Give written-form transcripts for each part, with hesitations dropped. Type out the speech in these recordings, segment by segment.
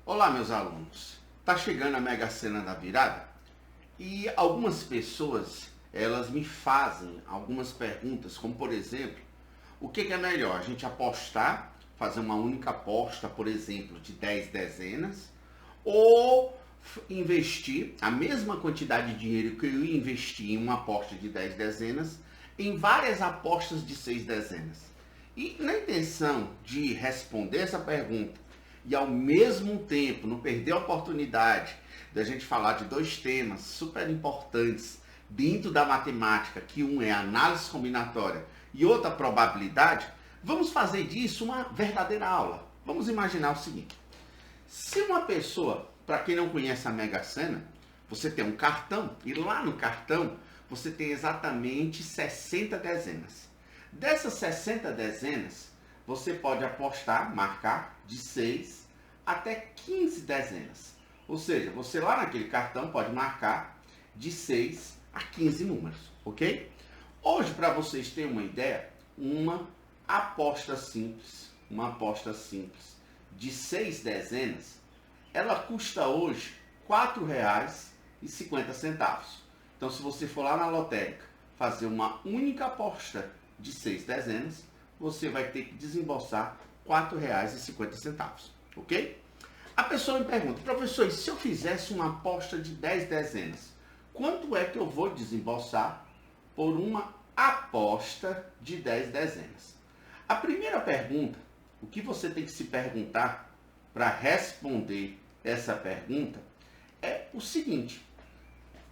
Olá, meus alunos. Tá chegando a Mega Sena da Virada e algumas pessoas, elas me fazem algumas perguntas, como por exemplo, o que é melhor? A gente apostar, fazer uma única aposta, por exemplo, de 10 dezenas, ou investir a mesma quantidade de dinheiro que eu ia investir em uma aposta de 10 dezenas em várias apostas de 6 dezenas. E na intenção de responder essa pergunta e ao mesmo tempo não perder a oportunidade da gente falar de dois temas super importantes dentro da matemática, que um é análise combinatória e outra probabilidade, vamos fazer disso uma verdadeira aula. Vamos imaginar o seguinte: se uma pessoa, para quem não conhece a Mega Sena, você tem um cartão e lá no cartão você tem exatamente 60 dezenas. Dessas 60 dezenas, você pode apostar, marcar de 6 até 15 dezenas. Ou seja, você lá naquele cartão pode marcar de 6 a 15 números, ok? Hoje, para vocês terem uma ideia, uma aposta simples de 6 dezenas, ela custa hoje R$ 4,50. Então, se você for lá na lotérica fazer uma única aposta de 6 dezenas, você vai ter que desembolsar R$ 4,50, ok? A pessoa me pergunta: professor, e se eu fizesse uma aposta de 10 dezenas, quanto é que eu vou desembolsar por uma aposta de 10 dezenas? A primeira pergunta, o que você tem que se perguntar para responder essa pergunta é o seguinte: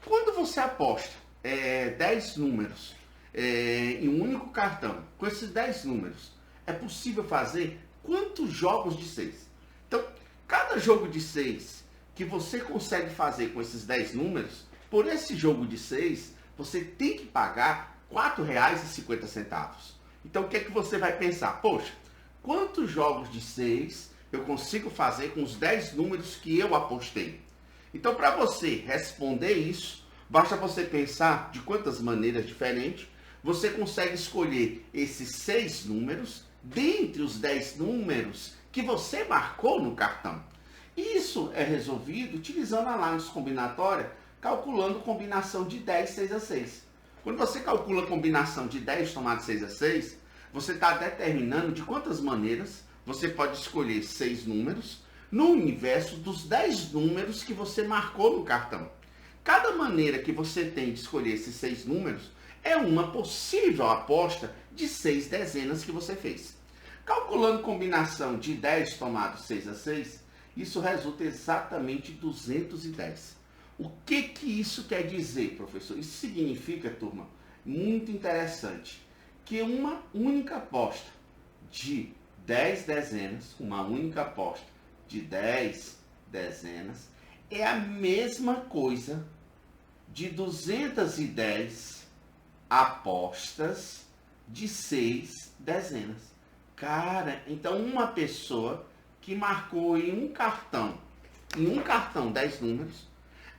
quando você aposta 10 números em um único cartão, com esses 10 números, é possível fazer quantos jogos de 6? Então, cada jogo de 6 que você consegue fazer com esses 10 números, por esse jogo de 6, você tem que pagar R$ 4,50. Então, o que é que você vai pensar? Poxa, quantos jogos de 6 eu consigo fazer com os 10 números que eu apostei? Então, para você responder isso, basta você pensar de quantas maneiras diferentes você consegue escolher esses 6 números dentre os 10 números que você marcou no cartão. Isso é resolvido utilizando a análise combinatória, calculando combinação de 10, 6 a 6. Quando você calcula a combinação de 10 somado 6 a 6, você está determinando de quantas maneiras você pode escolher 6 números no universo dos 10 números que você marcou no cartão. Cada maneira que você tem de escolher esses 6 números é uma possível aposta de 6 dezenas que você fez. Calculando combinação de 10 somado 6 a 6, isso resulta exatamente 210. O que isso quer dizer, professor? Isso significa, turma, muito interessante, que uma única aposta de 10 dezenas, uma única aposta de 10 dezenas, é a mesma coisa de 210 apostas de 6 dezenas. Cara, então uma pessoa que marcou em um cartão 10 números,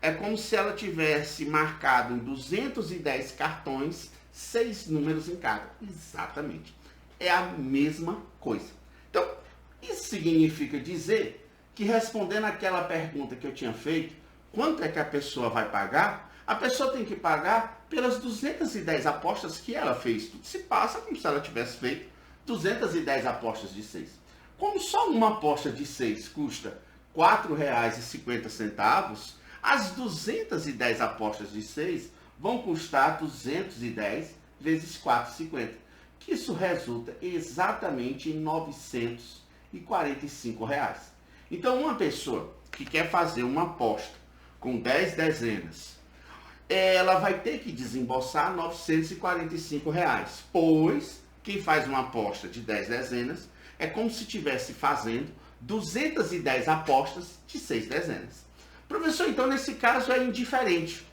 é como se ela tivesse marcado em 210 cartões 6 números em cada. Exatamente. É a mesma coisa. Então, isso significa dizer que, respondendo aquela pergunta que eu tinha feito, quanto é que a pessoa vai pagar? A pessoa tem que pagar pelas 210 apostas que ela fez. Tudo se passa como se ela tivesse feito 210 apostas de 6. Como só uma aposta de 6 custa R$ 4,50, as 210 apostas de 6 vão custar 210 vezes R$ 4,50, que isso resulta exatamente em R$ 945. Então, uma pessoa que quer fazer uma aposta com 10 dezenas, ela vai ter que desembolsar R$ 945, pois quem faz uma aposta de 10 dezenas é como se estivesse fazendo 210 apostas de 6 dezenas. Professor, então nesse caso é indiferente.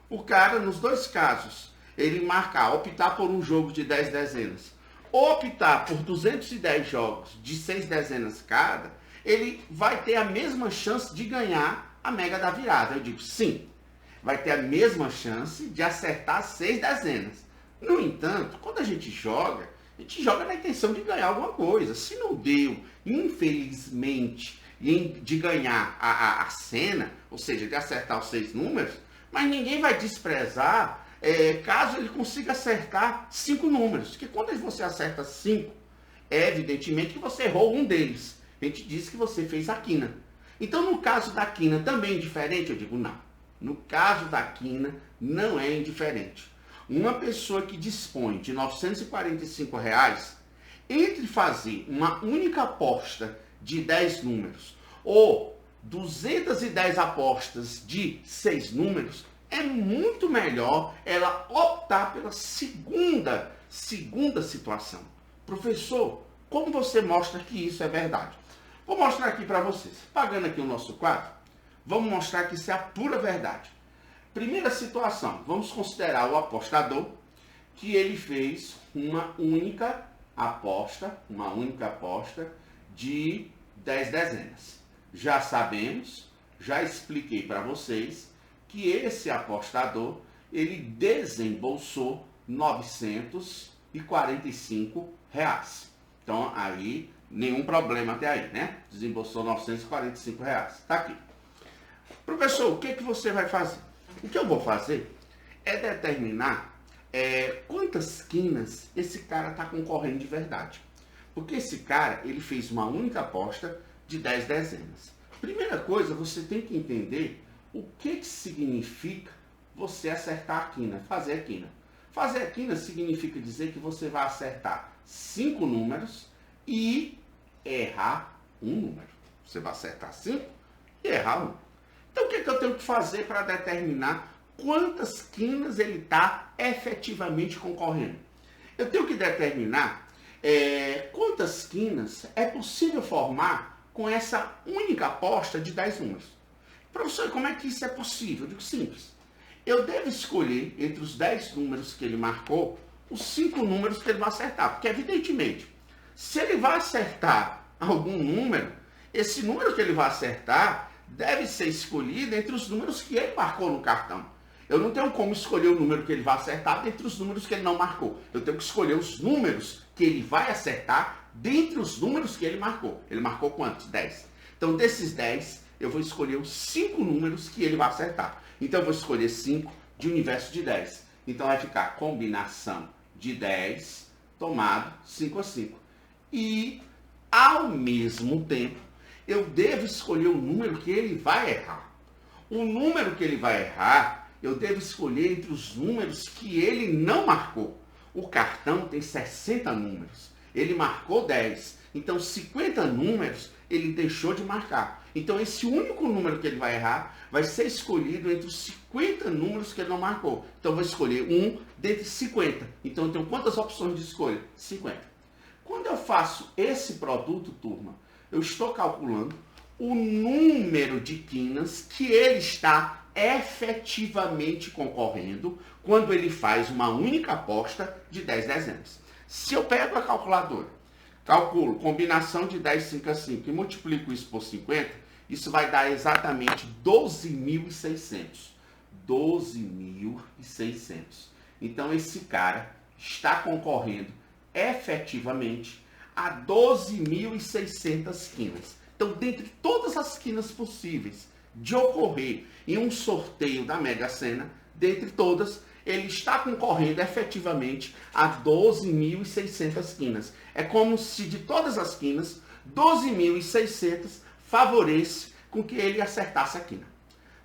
O cara, nos dois casos, ele marcar, optar por um jogo de 10 dezenas, ou optar por 210 jogos de 6 dezenas cada, ele vai ter a mesma chance de ganhar a Mega da Virada. Eu digo sim, vai ter a mesma chance de acertar 6 dezenas. No entanto, quando a gente joga na intenção de ganhar alguma coisa. Se não deu, infelizmente, de ganhar a cena, ou seja, de acertar os 6 números, mas ninguém vai desprezar caso ele consiga acertar 5 números. Porque quando você acerta 5, é evidentemente que você errou um deles. A gente disse que você fez a quina. Então, no caso da quina também é indiferente? Eu digo não. No caso da quina, não é indiferente. Uma pessoa que dispõe de R$ 945, entre fazer uma única aposta de 10 números ou 210 apostas de 6 números, é muito melhor ela optar pela segunda situação. Professor, como você mostra que isso é verdade? Vou mostrar aqui para vocês. Pagando aqui o nosso quadro, vamos mostrar que isso é a pura verdade. Primeira situação, vamos considerar o apostador que ele fez uma única aposta de 10 dezenas. Já sabemos, já expliquei para vocês que esse apostador, ele desembolsou R$ 945. Então, aí, nenhum problema até aí, né? Desembolsou R$ 945. Tá aqui. Professor, o que você vai fazer? O que eu vou fazer é determinar quantas quinas esse cara está concorrendo de verdade. Porque esse cara, ele fez uma única aposta de 10 dezenas. Primeira coisa, você tem que entender o que significa você acertar a quina, fazer a quina. Fazer a quina significa dizer que você vai acertar 5 números e errar um número. Você vai acertar 5 e errar um. Então, o que eu tenho que fazer para determinar quantas quinas ele está efetivamente concorrendo? Eu tenho que determinar quantas quinas é possível formar com essa única aposta de 10 números. Professor, como é que isso é possível? Eu digo simples. Eu devo escolher entre os 10 números que ele marcou, os 5 números que ele vai acertar. Porque, evidentemente, se ele vai acertar algum número, esse número que ele vai acertar deve ser escolhido entre os números que ele marcou no cartão. Eu não tenho como escolher o número que ele vai acertar dentre os números que ele não marcou. Eu tenho que escolher os números que ele vai acertar dentre os números que ele marcou. Ele marcou quantos? 10. Então, desses 10, eu vou escolher os 5 números que ele vai acertar. Então, eu vou escolher 5 de universo de 10. Então, vai ficar combinação de 10, tomado 5 a 5. E, ao mesmo tempo, eu devo escolher o número que ele vai errar. O número que ele vai errar, eu devo escolher entre os números que ele não marcou. O cartão tem 60 números. Ele marcou 10. Então, 50 números ele deixou de marcar. Então, esse único número que ele vai errar vai ser escolhido entre os 50 números que ele não marcou. Então, eu vou escolher um dentre 50. Então, eu tenho quantas opções de escolha? 50. Quando eu faço esse produto, turma, eu estou calculando o número de quinas que ele está efetivamente concorrendo quando ele faz uma única aposta de 10 dezenas. Se eu pego a calculadora, calculo combinação de 10, 5 a 5 e multiplico isso por 50, isso vai dar exatamente 12.600. 12.600. Então, esse cara está concorrendo efetivamente a 12.600 quinas. Então, dentre todas as quinas possíveis de ocorrer em um sorteio da Mega Sena, dentre todas, ele está concorrendo efetivamente a 12.600 quinas. É como se de todas as quinas, 12.600 favorece com que ele acertasse a quina.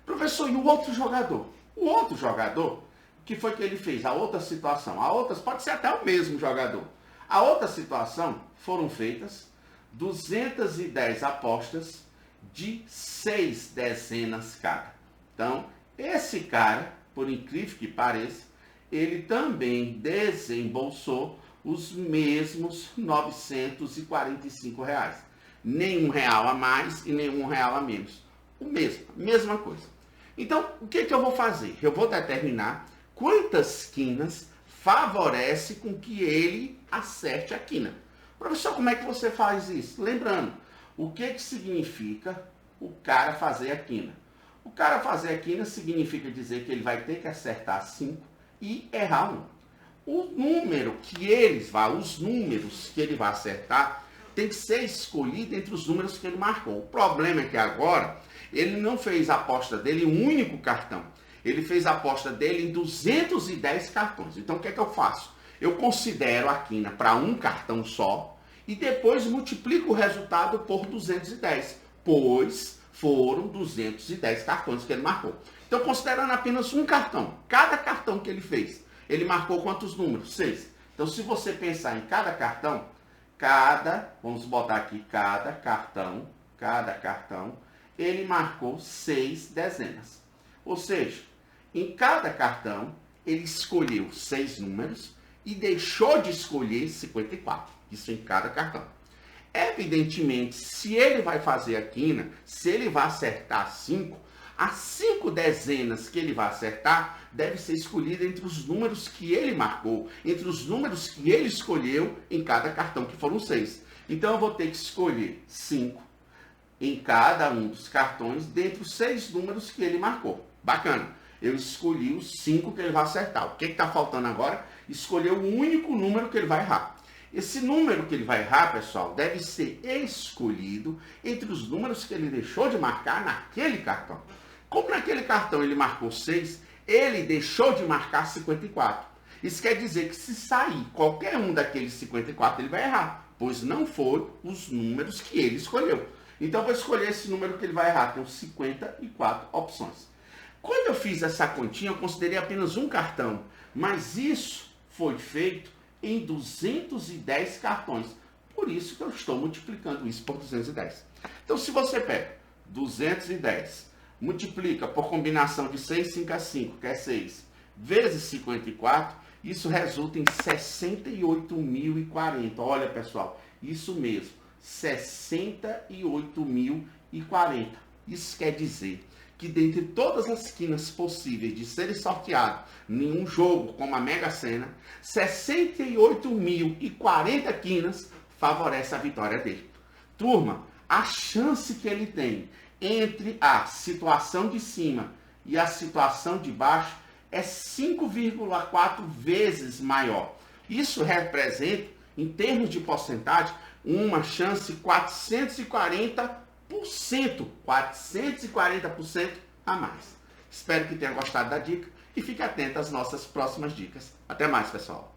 Professor, e o outro jogador? O outro jogador, que foi que ele fez? A outra situação. A outras pode ser até o mesmo jogador. A outra situação foram feitas 210 apostas de 6 dezenas cada. Então, esse cara, por incrível que pareça, ele também desembolsou os mesmos R$ 945. Nenhum real a mais e nenhum real a menos. O mesmo, mesma coisa. Então, o que eu vou fazer? Eu vou determinar quantas quinas favorece com que ele acerte a quina. Professor, como é que você faz isso? Lembrando, o que significa o cara fazer a quina? O cara fazer a quina significa dizer que ele vai ter que acertar 5 e errar 1. Os números que ele vai acertar tem que ser escolhido entre os números que ele marcou. O problema é que agora ele não fez a aposta dele em um único cartão. Ele fez a aposta dele em 210 cartões. Então o que é que eu faço? Eu considero a quina para um cartão só e depois multiplico o resultado por 210, pois foram 210 cartões que ele marcou. Então, considerando apenas um cartão, cada cartão que ele fez, ele marcou quantos números? 6. Então, se você pensar em cada cartão, vamos botar aqui cada cartão, ele marcou 6 dezenas. Ou seja, em cada cartão, ele escolheu 6 números e deixou de escolher 54. Isso em cada cartão. Evidentemente, se ele vai fazer a quina, se ele vai acertar 5, as 5 dezenas que ele vai acertar deve ser escolhida entre os números que ele marcou, entre os números que ele escolheu em cada cartão, que foram 6. Então, eu vou ter que escolher 5 em cada um dos cartões, dentre os 6 números que ele marcou. Bacana. Eu escolhi os 5 que ele vai acertar. O que está faltando agora? Escolher o único número que ele vai errar. Esse número que ele vai errar, pessoal, deve ser escolhido entre os números que ele deixou de marcar naquele cartão. Como naquele cartão ele marcou 6, ele deixou de marcar 54. Isso quer dizer que se sair qualquer um daqueles 54, ele vai errar, pois não foram os números que ele escolheu. Então, eu vou escolher esse número que ele vai errar. Tem 54 opções. Quando eu fiz essa continha, eu considerei apenas um cartão, mas isso foi feito em 210 cartões. Por isso que eu estou multiplicando isso por 210. Então, se você pega 210, multiplica por combinação de 6, 5 a 5, que é 6, vezes 54, isso resulta em 68.040. Olha, pessoal, isso mesmo, 68.040. Isso quer dizer que dentre todas as quinas possíveis de serem sorteadas em um jogo como a Mega Sena, 68.040 quinas favorece a vitória dele. Turma, a chance que ele tem entre a situação de cima e a situação de baixo é 5,4 vezes maior. Isso representa, em termos de porcentagem, uma chance 440% a mais. Espero que tenha gostado da dica e fique atento às nossas próximas dicas. Até mais, pessoal!